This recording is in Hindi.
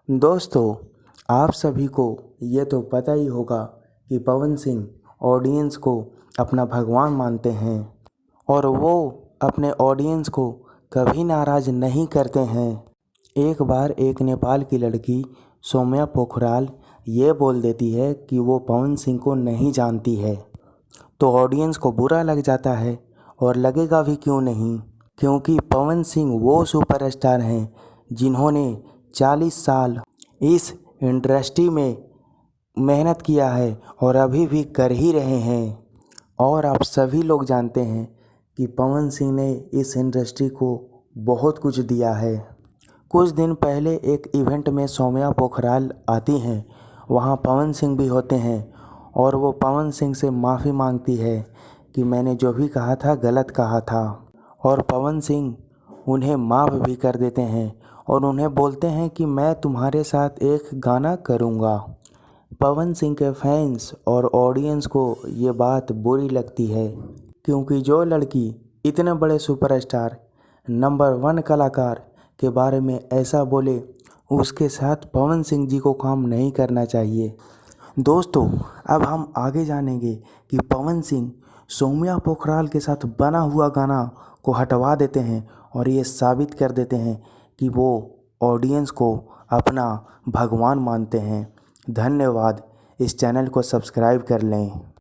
दोस्तों, आप सभी को ये तो पता ही होगा कि पवन सिंह ऑडियंस को अपना भगवान मानते हैं और वो अपने ऑडियंस को कभी नाराज़ नहीं करते हैं। एक बार एक नेपाल की लड़की सौम्या पोखराल ये बोल देती है कि वो पवन सिंह को नहीं जानती है, तो ऑडियंस को बुरा लग जाता है और लगेगा भी क्यों नहीं, क्योंकि पवन सिंह वो सुपरस्टार हैं जिन्होंने 40 साल इस इंडस्ट्री में मेहनत किया है और अभी भी कर ही रहे हैं। और आप सभी लोग जानते हैं कि पवन सिंह ने इस इंडस्ट्री को बहुत कुछ दिया है। कुछ दिन पहले एक इवेंट में सौम्या पोखराल आती हैं, वहाँ पवन सिंह भी होते हैं और वो पवन सिंह से माफ़ी मांगती है कि मैंने जो भी कहा था गलत कहा था, और पवन सिंह उन्हें माफ़ भी कर देते हैं और उन्हें बोलते हैं कि मैं तुम्हारे साथ एक गाना करूँगा। पवन सिंह के फैंस और ऑडियंस को ये बात बुरी लगती है, क्योंकि जो लड़की इतने बड़े सुपरस्टार नंबर 1 कलाकार के बारे में ऐसा बोले, उसके साथ पवन सिंह जी को काम नहीं करना चाहिए। दोस्तों, अब हम आगे जानेंगे कि पवन सिंह सौम्या पोखराल के साथ बना हुआ गाना को हटवा देते हैं और ये साबित कर देते हैं कि वो ऑडियंस को अपना भगवान मानते हैं। धन्यवाद। इस चैनल को सब्सक्राइब कर लें।